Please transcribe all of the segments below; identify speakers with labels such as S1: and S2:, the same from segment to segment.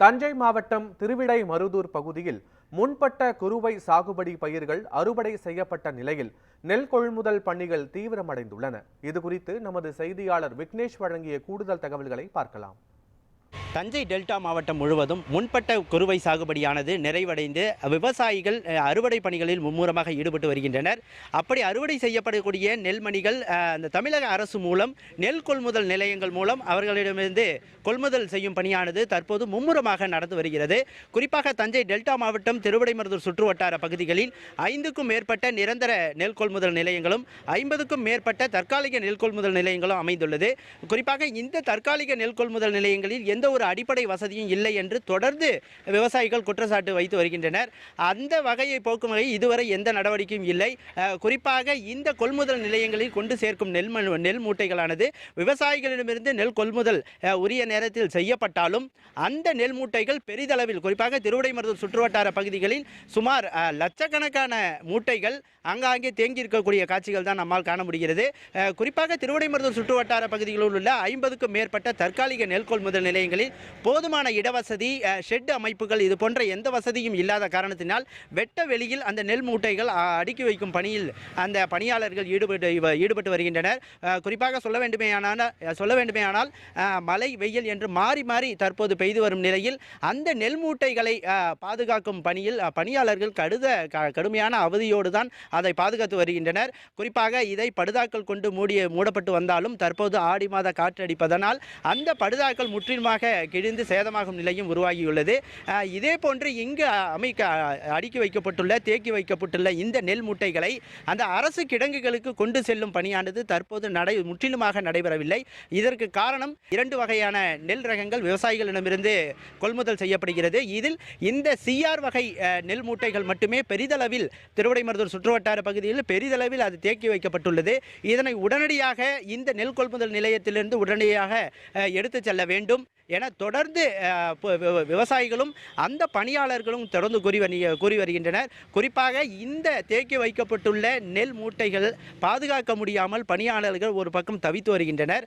S1: தஞ்சை மாவட்டம் திருவிடைமருதூர் பகுதியில் முன்பட்ட குறுவை சாகுபடி பயிர்கள் அறுவடை செய்யப்பட்ட நிலையில் நெல் கொள்முதல் பணிகள் தீவிரமடைந்துள்ளன. இதுகுறித்து நமது செய்தியாளர் விக்னேஷ் வழங்கிய கூடுதல் தகவல்களை பார்க்கலாம்.
S2: தஞ்சை டெல்டா மாவட்டம் முழுவதும் முன்பட்ட குறுவை சாகுபடியானது நிறைவடைந்து விவசாயிகள் அறுவடை பணிகளில் மும்முரமாக ஈடுபட்டு வருகின்றனர். அப்படி அறுவடை செய்யப்படக்கூடிய நெல்மணிகள் அந்த தமிழக அரசு மூலம் நெல் கொள்முதல் நிலையங்கள் மூலம் அவர்களிடமிருந்து கொள்முதல் செய்யும் பணியானது தற்போது மும்முரமாக நடந்து வருகிறது. குறிப்பாக தஞ்சை டெல்டா மாவட்டம் திருவிடைமருதூர் சுற்றுவட்டார பகுதிகளில் 5க்கும் மேற்பட்ட நிரந்தர நெல் கொள்முதல் நிலையங்களும் 50க்கும் மேற்பட்ட தற்காலிக நெல் கொள்முதல் நிலையங்களும் அமைந்துள்ளது. குறிப்பாக இந்த தற்காலிக நெல் கொள்முதல் நிலையங்களில் எந்த ஒரு அடிப்படை வசதியும் இல்லை என்று தொடர்ந்து விவசாயிகள் குற்றச்சாட்டு வைத்து வருகின்றனர். அந்த வகையை போக்கும் வகை இதுவரை எந்த நடவடிக்கையும் இல்லை. குறிப்பாக இந்த கொள்முதல் நிலையங்களில் கொண்டு சேர்க்கும் நெல் மூட்டைகளானது விவசாயிகளிடமிருந்து நெல் கொள்முதல் உரிய நேரத்தில் செய்யப்பட்டாலும் அந்த நெல் மூட்டைகள் பெரிதளவில் குறிப்பாக திருவிடைமருதூர் சுற்றுவட்டார பகுதிகளில் சுமார் லட்சக்கணக்கான மூட்டைகள் ஆங்காங்கே தேங்கி இருக்கக்கூடிய காட்சிகள் தான் நம்மால் காண முடிகிறது. குறிப்பாக திருவிடைமருதூர் சுற்றுவட்டார பகுதிகளில் உள்ள 50க்கும் மேற்பட்ட தற்காலிக நெல் கொள்முதல் நிலையங்களில் போதுமான இடவசதி, ஷெட் அமைப்புகள் இது போன்ற எந்த வசதியும் இல்லாத காரணத்தினால் வெட்ட வெளியில் அந்த நெல் மூட்டைகள் அடுக்கி வைக்கும் பணியில் அந்த பணியாளர்கள் ஈடுபட்டு வருகின்றனர். குறிப்பாக சொல்ல வேண்டுமேயானால் மழை வெயில் என்று மாறி மாறி தற்போது பெய்து வரும் நிலையில் அந்த நெல் மூட்டைகளை பாதுகாக்கும் பணியில் பணியாளர்கள் கடுமையான அவதியோடு தான் அதை பாதுகாத்து வருகின்றனர். குறிப்பாக இதை படுதாக்கள் கொண்டு மூடப்பட்டு வந்தாலும் தற்போது ஆடி மாத காற்றடிப்பதனால் அந்த படுதாக்கள் முற்றிலுமாக கிழிந்து சேதமாகும் நிலையும் உருவாகியுள்ளது. இதே போன்று இங்கு அடுக்கி வைக்கப்பட்டுள்ள தேக்கி வைக்கப்பட்டுள்ள இந்த நெல் மூட்டைகளை அந்த அரசு கிடங்குகளுக்கு கொண்டு செல்லும் பணியானது தற்போது முற்றிலுமாக நடைபெறவில்லை. இதற்கு காரணம் 2 வகையான நெல் ரகங்கள் விவசாயிகளிடமிருந்து கொள்முதல் செய்யப்படுகிறது. இதில் இந்த சிஆர் வகை நெல் மூட்டைகள் மட்டுமே பெரிதளவில் திருவிடைமருதூர் சுற்றுவட்டார பகுதியில் பெரிதளவில் அது தேக்கி வைக்கப்பட்டுள்ளது. இதனை உடனடியாக இந்த நெல் கொள்முதல் நிலையத்திலிருந்து உடனடியாக எடுத்து செல்ல வேண்டும் என தொடர்ந்து விவசாயிகளும் அந்த பணியாளர்களும் தொடர்ந்து கூறி வருகின்றனர். குறிப்பாக இந்த தேக்கி வைக்கப்பட்டுள்ள நெல் மூட்டைகள் பாதுகாக்க முடியாமல் பணியாளர்கள் ஒரு பக்கம் தவித்து வருகின்றனர்.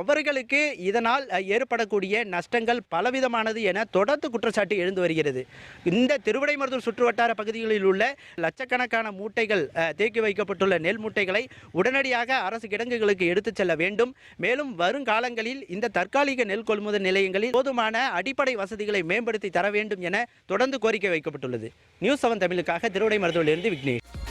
S2: அவர்களுக்கு இதனால் ஏற்படக்கூடிய நஷ்டங்கள் பலவிதமானது என தொடர்ந்து குற்றச்சாட்டு எழுந்து வருகிறது. இந்த திருவிடைமருதூர் சுற்றுவட்டார பகுதிகளில் உள்ள லட்சக்கணக்கான மூட்டைகள் தேக்கி வைக்கப்பட்டுள்ள நெல் மூட்டைகளை உடனடியாக அரசு கிடங்குகளுக்கு எடுத்துச் செல்ல வேண்டும். மேலும் வருங்காலங்களில் இந்த தற்காலிக நெல் கொள்முதல் நிலையங்களில் போதுமான அடிப்படை வசதிகளை மேம்படுத்தி தர வேண்டும் என தொடர்ந்து கோரிக்கை வைக்கப்பட்டுள்ளது. நியூஸ் 7 தமிழுக்காக திருவிடைமருதூரிலிருந்து விக்னேஷ்.